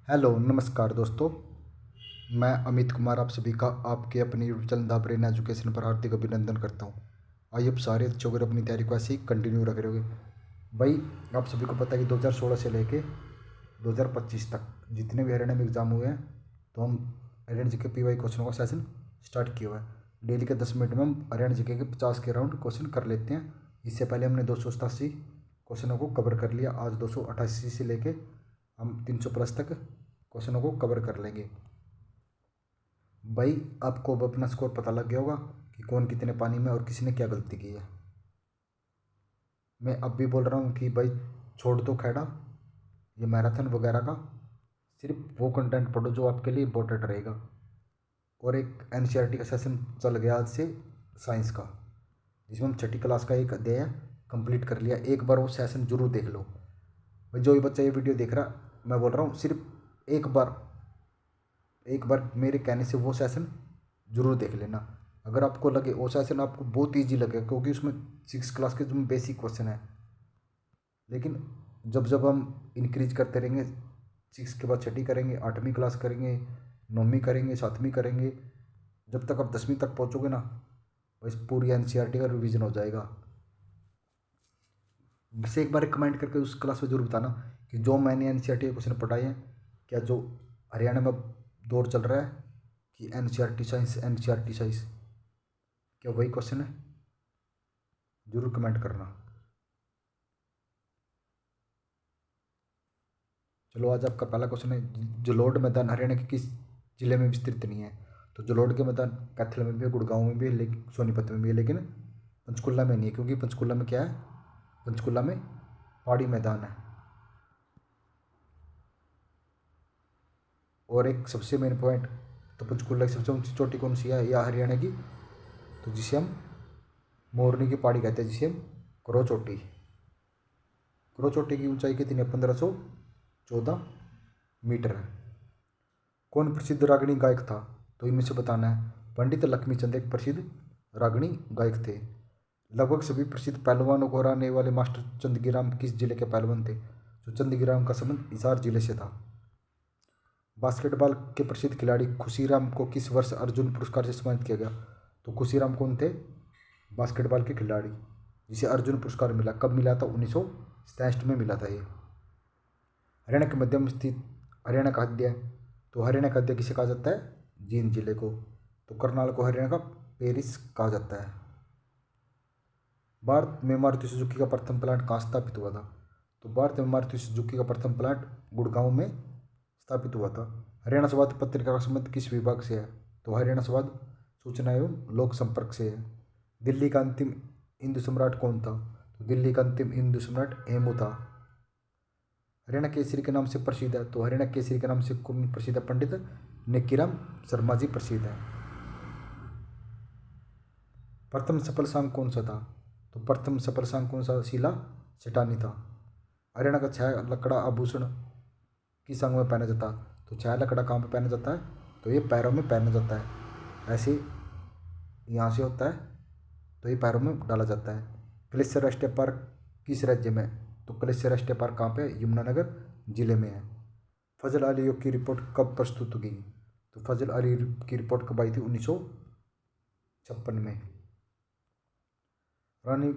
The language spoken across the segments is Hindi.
हेलो नमस्कार दोस्तों। मैं अमित कुमार आप सभी का आपके अपने YouTube channel the brain education पर हार्दिक अभिनंदन करता हूँ। आइए अब सारे बच्चों को अपनी तैयारी को ऐसे ही कंटिन्यू रख रहे होगे। भाई आप सभी को पता है कि 2016 से लेके 2025 तक जितने भी हरियाणा में एग्ज़ाम हुए हैं तो हम हरियाणा जी के PY क्वेश्चनों का सेशन स्टार्ट किया हुआ है। डेली के 10 मिनट में हम हरियाणा जी के 50 के राउंड क्वेश्चन कर लेते हैं। इससे पहले हमने 287 क्वेश्चनों को कवर कर लिया। आज 288 से लेके हम 300 प्लस तक क्वेश्चनों को कवर कर लेंगे। भाई आपको अब अपना स्कोर पता लग गया होगा कि कौन कितने पानी में और किसने क्या गलती की है। मैं अब भी बोल रहा हूँ कि भाई छोड़ दो खैड़ा ये मैराथन वगैरह का, सिर्फ वो कंटेंट पढ़ो जो आपके लिए इम्पोर्टेंट रहेगा। और एक NCERT का सेशन चल गया आज से साइंस का, जिसमें हम छठी क्लास का एक अध्याय कंप्लीट कर लिया। एक बार वो सेशन जरूर देख लो। भाई जो भी बच्चा ये वीडियो देख रहा, मैं बोल रहा हूँ सिर्फ एक बार मेरे कहने से वो सेशन ज़रूर देख लेना। अगर आपको लगे वो सेशन आपको बहुत ईजी लगे, क्योंकि उसमें 6 क्लास के जो बेसिक क्वेश्चन है, लेकिन जब जब हम इंक्रीज करते रहेंगे, 6 के बाद छठी करेंगे, 8वीं क्लास करेंगे, 9वीं करेंगे, 7वीं करेंगे, जब तक आप 10वीं तक पहुँचोगे ना, बस पूरी NCERT का रिवीजन हो जाएगा। बस एक बार कमेंट करके उस क्लास में जरूर बताना कि जो मैंने NCERT के क्वेश्चन पढ़ाए हैं, क्या जो हरियाणा में दौर चल रहा है कि NCERT साइंस क्या वही क्वेश्चन है, जरूर कमेंट करना। चलो आज आपका पहला क्वेश्चन है, जलोढ़ मैदान हरियाणा के किस जिले में विस्तृत नहीं है। तो जलोढ़ के मैदान कैथल में भी है, गुड़गांव में भी है, लेकिन सोनीपत में भी है, लेकिन पंचकुला में नहीं है, क्योंकि पंचकुला में क्या है, पंचकुला में पहाड़ी मैदान है। और एक सबसे मेन पॉइंट, तो पंचकुला की सबसे ऊंची चोटी कौन सी है, या हरियाणा की, तो जिसे हम मोरनी की पहाड़ी कहते हैं, जिसे हम क्रो चोटी। क्रो चोटी की ऊंचाई कितनी है, 1514 मीटर है। कौन प्रसिद्ध रागणी गायक था, तो इनमें से बताना है। पंडित लक्ष्मीचंद एक प्रसिद्ध रागणी गायक थे। लगभग सभी प्रसिद्ध पहलवानों को हराने वाले मास्टर चंदगीराम किस जिले के पहलवान थे। तो चंदगीराम का संबंध हिसार जिले से था। बास्केटबॉल के प्रसिद्ध खिलाड़ी खुशीराम को किस वर्ष अर्जुन पुरस्कार से सम्मानित किया गया। तो खुशीराम कौन थे, बास्केटबॉल के खिलाड़ी जिसे अर्जुन पुरस्कार मिला। कब मिला था, 1967 में मिला था ये। हरियाणा के मध्य में स्थित हरियाणा का हृदय, तो हरियाणा का हृदय किसे कहा जाता है, जींद जिले को। तो करनाल को हरियाणा का पेरिस कहा जाता है। भारत में मारुति सुजुकी का प्रथम प्लांट कहाँ स्थापित हुआ था। तो भारत में मारुति सुजुकी का प्रथम प्लांट गुड़गांव में स्थापित हुआ था। हरियाणा संवाद पत्रिका का संबंध किस विभाग से है। तो हरियाणा संवाद सूचना एवं लोक संपर्क से है। दिल्ली का अंतिम हिंदू सम्राट कौन था। तो दिल्ली का अंतिम हिंदू सम्राट हेमू था। हरियाणा केसरी के नाम से प्रसिद्ध है। तो हरियाणा केसरी के नाम से कौन प्रसिद्ध है, पंडित नेकीराम शर्मा जी प्रसिद्ध है। प्रथम सफल सांग कौन सा था। तो प्रथम सफल सांग कौन सा, शीला सेठानी था। हरियाणा का छह लकड़ा आभूषण किस अंग में पहना जाता है। तो छह लकड़ा कहाँ पे पहना जाता है, तो ये पैरों में पहना जाता है। ऐसे यहाँ से होता है, तो ये पैरों में डाला जाता है। क्लेश्वर राष्ट्रीय पार्क किस राज्य में। तो क्लेश्वर राष्ट्रीय पार्क कहाँ पे है, यमुनानगर जिले में है। फजल अली की रिपोर्ट कब प्रस्तुत की। तो फजल अली की रिपोर्ट कब आई थी, 1956 में। रानी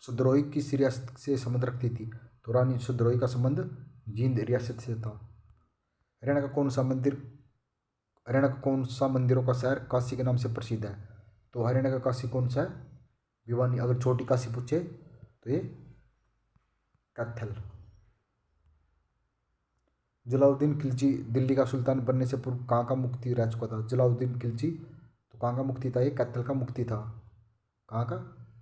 सुधरोही किस रियासत से संबंध रखती थी। तो रानी सुधरोही का संबंध जींद रियासत से था। हरियाणा का कौन सा मंदिरों का शहर काशी के नाम से प्रसिद्ध है। तो हरियाणा का काशी कौन सा है, भिवानी। अगर छोटी काशी पूछे तो ये कैथल। जलालुद्दीन खिलजी दिल्ली का सुल्तान बनने से पूर्व कहाँ का मुफ्ती रह चुका था। जलालुद्दीन खिलजी तो कहाँ का मुफ्ती था, ये कैथल का मुफ्ती था। कहाँ का,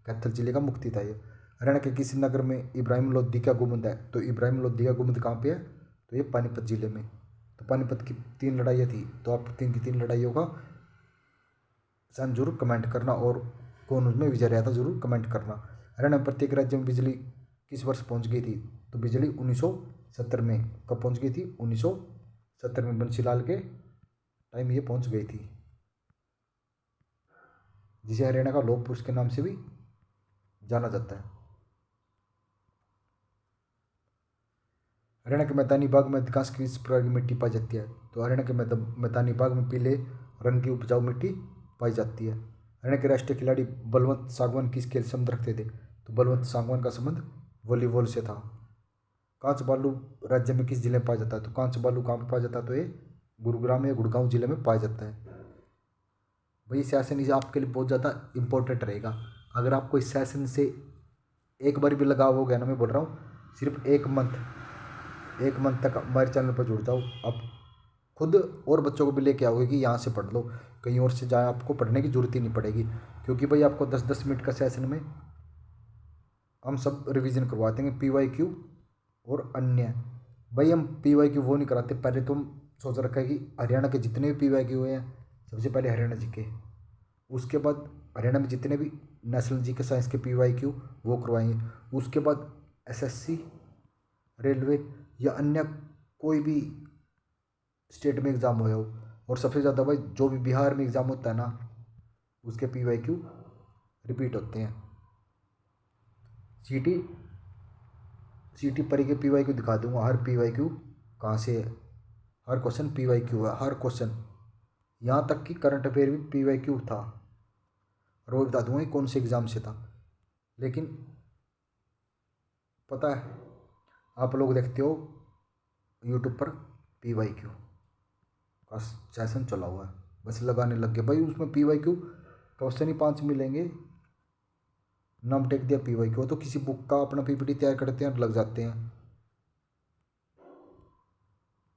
कैथल जिले का मुफ्ती था ये। हरियाणा के किस नगर में इब्राहिम लोधी का गुंबद है। तो इब्राहिम लोधी का गुंबद कहाँ पे है, तो ये पानीपत जिले में। तो पानीपत की 3 लड़ाइयाँ थी, तो आप 3 की 3 लड़ाइयों का सन जरूर कमेंट करना, और कौन उसमें विजय रहा था जरूर कमेंट करना। हरियाणा में प्रत्येक राज्य में बिजली किस वर्ष पहुंच गई थी। तो बिजली 1970 में। कब पहुंच गई थी, 1970 में। बंसीलाल के टाइम ये पहुंच गई थी, जिसे हरियाणा का लौह पुरुष के नाम से भी जाना जाता है। हरियाणा के मैदानी भाग में अधिकांश किस प्रकार की मिट्टी पाई जाती है? तो हरियाणा के मैदानी भाग में पीले रंग की उपजाऊ मिट्टी पाई जाती है। हरियाणा के राष्ट्रीय खिलाड़ी बलवंत सांगवान किस खेल से संबंध रखते थे? तो बलवंत सांगवान का संबंध वॉलीबॉल से था। कांच बालू राज्य में किस जिले में पाया जाता है? तो कांच बालू कहाँ पर पाया जाता है? तो ये गुरुग्राम या गुड़गांव जिले में पाया जाता है। भाई सेशन इस आपके लिए बहुत ज़्यादा इंपॉर्टेंट रहेगा। अगर आपको इस सेशन से एक बार भी लगाव हो गया ना, मैं बोल रहा हूँ सिर्फ एक मंथ तक हमारे चैनल पर जुड़ जाओ। अब खुद और बच्चों को भी लेके आओगे कि यहाँ से पढ़ लो, कहीं और से जाए आपको पढ़ने की ज़रूरत ही नहीं पड़ेगी, क्योंकि भाई आपको 10-10 मिनट का सेशन में हम सब रिवीजन करवाते हैं PYQ और अन्य। भाई हम PYQ वो नहीं कराते, पहले तो हम सोच रखा है कि हरियाणा के जितने भी PYQ हुए हैं सबसे पहले हरियाणा जी के, उसके बाद हरियाणा में जितने भी नेशनल जी के साइंस के PYQ वो करवाएंगे, उसके बाद SSC, रेलवे या अन्य कोई भी स्टेट में एग्ज़ाम हो, और सबसे ज़्यादा भाई जो भी बिहार में एग्ज़ाम होता है ना उसके PYQ रिपीट होते हैं। सीटी परी के PYQ दिखा दूंगा, हर PYQ कहाँ से है, हर क्वेश्चन PYQ है, हर क्वेश्चन, यहाँ तक कि करंट अफेयर भी PYQ था, और वो बता दूंगा कौन से एग्ज़ाम से था। लेकिन पता है आप लोग देखते हो यूट्यूब पर PYQ का सेशन चला हुआ है, बस लगाने लग गए भाई, उसमें PYQ क्वेश्चन ही 5 मिलेंगे, नाम टेक दिया PYQ, तो किसी बुक का अपना PPT तैयार करते हैं लग जाते हैं।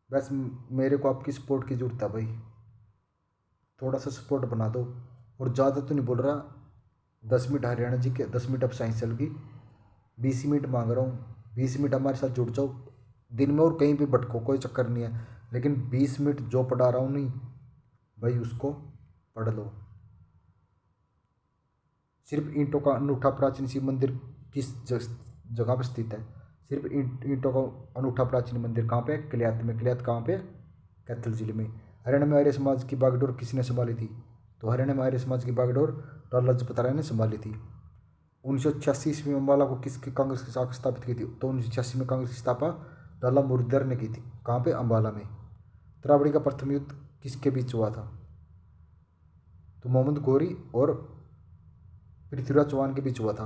बस मेरे को आपकी सपोर्ट की ज़रूरत है भाई, थोड़ा सा सपोर्ट बना दो। और ज़्यादा तो नहीं बोल रहा, 10 मिनट हरियाणा जी के, 10 मिनट अब साइंस चल गई, 20 मिनट मांग रहा हूँ, 20 मिनट हमारे साथ जुड़ जाओ दिन में, और कहीं भी भटको कोई चक्कर नहीं है, लेकिन 20 मिनट जो पढ़ा रहा हूँ नहीं भाई उसको पढ़ लो। सिर्फ ईंटों का अनूठा प्राचीन शिव मंदिर किस जगह पर स्थित है? सिर्फ ईंटों का अनूठा प्राचीन मंदिर कहाँ पे है? कलियात में। कलियात कहाँ पे? कैथल जिले में। हरियाणा में आर्य समाज की बागडोर किसने संभाली थी? तो हरियाणा में आर्य समाज की बागडोर लाला लाजपत राय ने संभाली थी। 1986 ईस्वी में अम्बाला को किसकी कांग्रेस की शाखा स्थापित की थी? तो 1986 में कांग्रेस की स्थापना लाला मुरदर ने की थी। कहाँ पे? अम्बाला में। तरावड़ी का प्रथम युद्ध किसके बीच हुआ था? तो मोहम्मद गौरी और पृथ्वीराज चौहान के बीच हुआ था,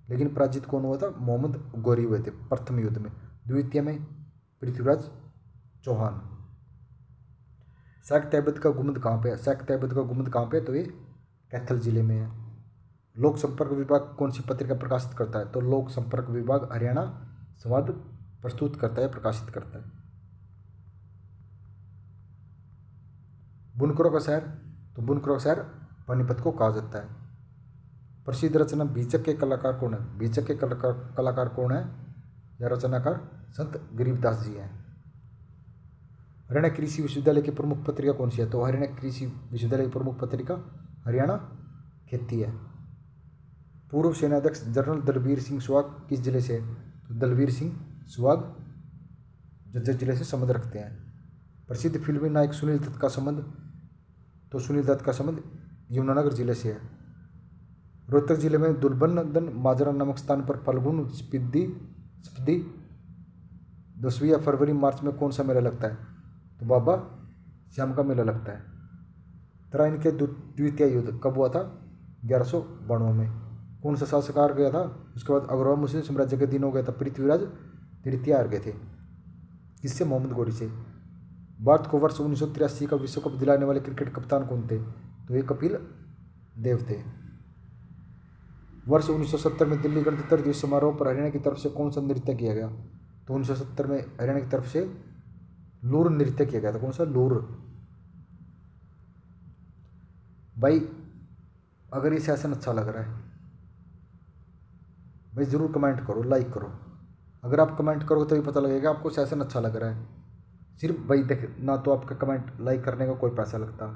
लेकिन पराजित कौन हुआ था? मोहम्मद गौरी हुए थे प्रथम युद्ध में, द्वितीय में पृथ्वीराज चौहान। शाक तैयबत का गुम्बद कहाँ पे है? शाक तैयबत का गुम्बद कहाँ पे है? तो ये कैथल जिले में है। लोक संपर्क विभाग कौन सी पत्रिका प्रकाशित करता है? तो लोक संपर्क विभाग हरियाणा संवाद प्रस्तुत करता है, प्रकाशित करता है। बुनकरों का शहर? तो बुनकरों का शहर पानीपत को कहा जाता है। प्रसिद्ध रचना बीचक के कलाकार कौन है? बीचक के कलाकार कौन है या रचनाकार? संत गरीबदास जी हैं। हरियाणा कृषि विश्वविद्यालय की प्रमुख पत्रिका कौन सी है? तो हरियाणा कृषि विश्वविद्यालय की प्रमुख पत्रिका हरियाणा खेती है। पूर्व सेनाध्यक्ष जनरल दलबीर सिंह सुहाग किस जिले से है? तो दलबीर सिंह सुहाग झज्जर जिले से संबंध रखते हैं। प्रसिद्ध फिल्मी नायक सुनील दत्त का संबंध? तो सुनील दत्त का संबंध यमुनानगर जिले से है। रोहतक जिले में दुर्बनंदन माजरा नामक स्थान पर फाल्गुन स्पीति 10वीं या फरवरी मार्च में कौन सा मेला लगता है? तो बाबा श्याम का मेला लगता है। तराइन के द्वितीय युद्ध कब हुआ था? 1192 में। कौन सा शासक हार गया था? उसके बाद अग्रवाल मुस्लिम साम्राज्य के दिन हो गया था, पृथ्वीराज तृतीय हार गए थे। किससे? मोहम्मद गौरी से। भारत को वर्ष 1983 का विश्व कप दिलाने वाले क्रिकेट कप्तान कौन थे? तो ये कपिल देव थे। वर्ष 1970 में दिल्ली गणतंत्र दिवस समारोह पर हरियाणा की तरफ से कौन सा नृत्य किया गया? तो 1970 में हरियाणा की तरफ से लूर नृत्य किया गया था। कौन सा? लूर। भाई अगर ये सेशन अच्छा लग रहा है भाई ज़रूर कमेंट करो, लाइक करो। अगर आप कमेंट करो तभी पता लगेगा आपको सेशन अच्छा लग रहा है। सिर्फ भाई देख ना, तो आपका कमेंट लाइक करने का कोई पैसा लगता,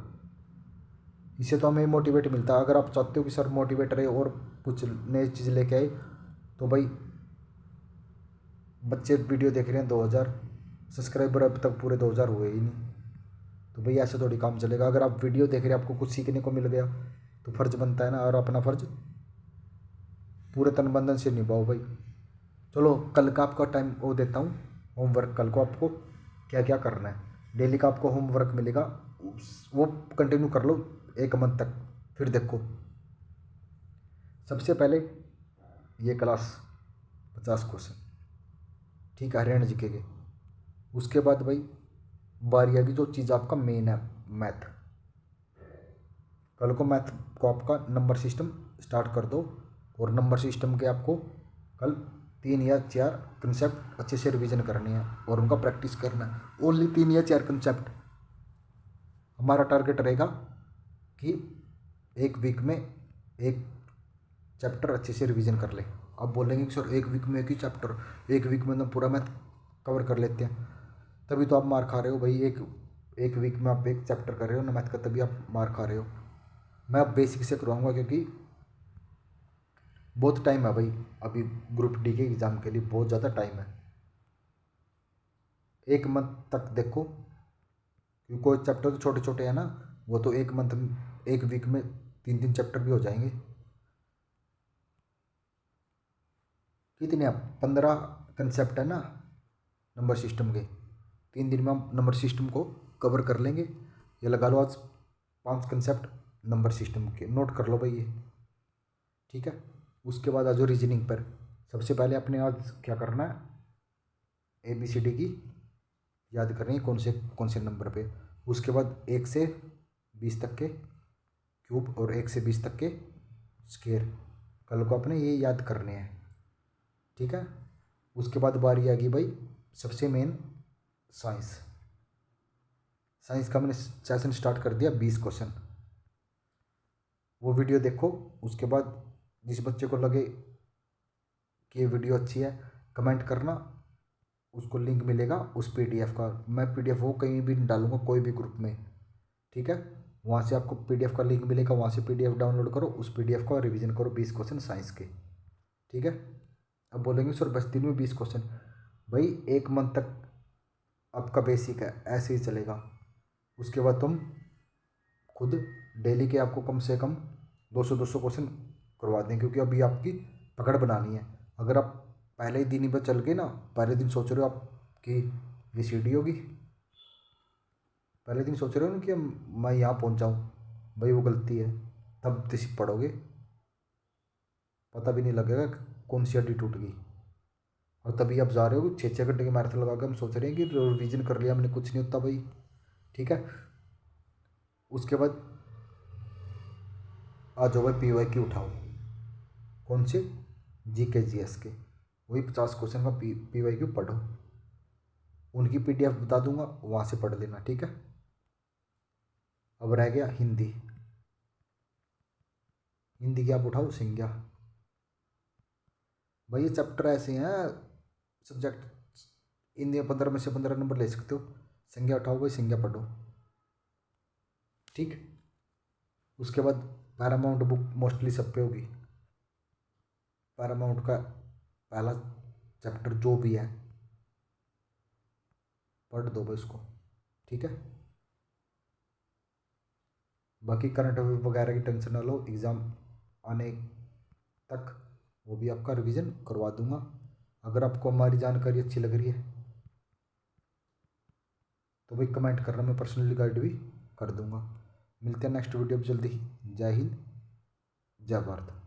इससे तो हमें मोटिवेट मिलता है। अगर आप चाहते हो कि सर मोटिवेट रहे और कुछ नई चीज़ लेके आए, तो भाई बच्चे वीडियो देख रहे हैं 2000 सब्सक्राइबर, अब तक पूरे 2000 हुए ही नहीं, तो भाई ऐसे थोड़ी काम चलेगा। अगर आप वीडियो देख रहे हैं आपको कुछ सीखने को मिल गया तो फ़र्ज़ बनता है ना, और अपना फ़र्ज़ पूरे तन बंधन से निभाओ भाई। चलो कल का आपका टाइम वो देता हूँ, होमवर्क कल को आपको क्या क्या करना है, डेली का आपको होमवर्क मिलेगा, वो कंटिन्यू कर लो 1 मंथ तक। फिर देखो, सबसे पहले ये क्लास 50 क्वेश्चन, ठीक है, हरियाणा जीके के। उसके बाद भाई बारी आएगी जो चीज़ आपका मेन है, मैथ। कल को मैथ को आपका नंबर सिस्टम स्टार्ट कर दो, और नंबर सिस्टम के आपको कल 3 या 4 कंसेप्ट अच्छे से रिवीजन करने हैं और उनका प्रैक्टिस करना है। ओनली 3 या 4 कंसेप्ट। हमारा टारगेट रहेगा कि एक वीक में एक चैप्टर अच्छे से रिवीजन कर ले। आप बोलेंगे कि सर एक वीक में एक ही चैप्टर, एक वीक में तो पूरा मैथ कवर कर लेते हैं, तभी तो आप मार खा रहे हो भाई। एक वीक में आप एक चैप्टर कर रहे हो ना मैथ का, तभी आप मार खा रहे हो। मैं अब बेसिक से करवाऊंगा क्योंकि बहुत टाइम है भाई, अभी ग्रुप डी के एग्ज़ाम के लिए बहुत ज़्यादा टाइम है। 1 मंथ तक देखो, क्योंकि कोई चैप्टर तो छोटे छोटे हैं ना, वो तो 1 मंथ एक वीक में 3 3 चैप्टर भी हो जाएंगे। कितने आप 15 कंसेप्ट है ना नंबर सिस्टम के, 3 दिन में हम नंबर सिस्टम को कवर कर लेंगे। ये लगा लो आज 5 कंसेप्ट नंबर सिस्टम के, नोट कर लो भाई ये, ठीक है। उसके बाद आ जाओ रीजनिंग पर। सबसे पहले अपने आज क्या करना है, ABCD की याद करनी है, कौन से नंबर पे। उसके बाद 1 से 20 तक के क्यूब और 1 से 20 तक के स्केयर, कल को अपने ये याद करने हैं, ठीक है। उसके बाद बारी आ गई भाई सबसे मेन, साइंस। साइंस का मैंने सेशन स्टार्ट कर दिया 20 क्वेश्चन, वो वीडियो देखो। उसके बाद जिस बच्चे को लगे कि ये वीडियो अच्छी है, कमेंट करना, उसको लिंक मिलेगा उस PDF का। मैं PDF वो कहीं भी डालूंगा कोई भी ग्रुप में, ठीक है। वहाँ से आपको PDF का लिंक मिलेगा, वहाँ से PDF डाउनलोड करो, उस PDF का रिवीजन करो 20 क्वेश्चन साइंस के, ठीक है। अब बोलेंगे सर 10 दिन में 20 क्वेश्चन, भाई 1 मंथ तक आपका बेसिक है, ऐसे ही चलेगा। उसके बाद तुम खुद डेली के आपको कम से कम 200 क्वेश्चन करवा दें, क्योंकि अभी आपकी पकड़ बनानी है। अगर आप पहले ही दिन ही पर चल के ना, पहले दिन सोच रहे हो आप कि ये सीढ़ी होगी, पहले दिन सोच रहे हो ना कि मैं यहाँ पहुँच जाऊँ, भाई वो गलती है। तब दिस पढ़ोगे, पता भी नहीं लगेगा कौन सी हड्डी टूट गई, और तभी आप जा रहे हो 6 6 घंटे की मैराथन लगा के। हम सोच रहे हैं कि रिवीजन कर लिया हमने, कुछ नहीं होता भाई, ठीक है। उसके बाद आ जाओ भाई PYQ उठाओ, कौन से, GK GS के, वही 50 क्वेश्चन का PYQ पढ़ो। उनकी PDF बता दूंगा, वहाँ से पढ़ लेना, ठीक है। अब रह गया हिंदी। हिंदी की आप उठाओ संज्ञा। भाई ये चैप्टर ऐसे हैं, सब्जेक्ट हिंदी में 15 में से 15 नंबर ले सकते हो। संज्ञा उठाओ भाई, संज्ञा पढ़ो, ठीक। उसके बाद पैरामाउंट बुक मोस्टली सब पे होगी। पैरामाउंट का पहला चैप्टर जो भी है पढ़ दो भाई उसको, ठीक है। बाकी करंट अफेयर वगैरह की टेंशन ना लो, एग्ज़ाम आने तक वो भी आपका रिवीजन करवा दूंगा। अगर आपको हमारी जानकारी अच्छी लग रही है तो भाई कमेंट करना, मैं पर्सनली गाइड भी कर दूंगा। मिलते हैं नेक्स्ट वीडियो में जल्दी ही। जय हिंद, जय भारत।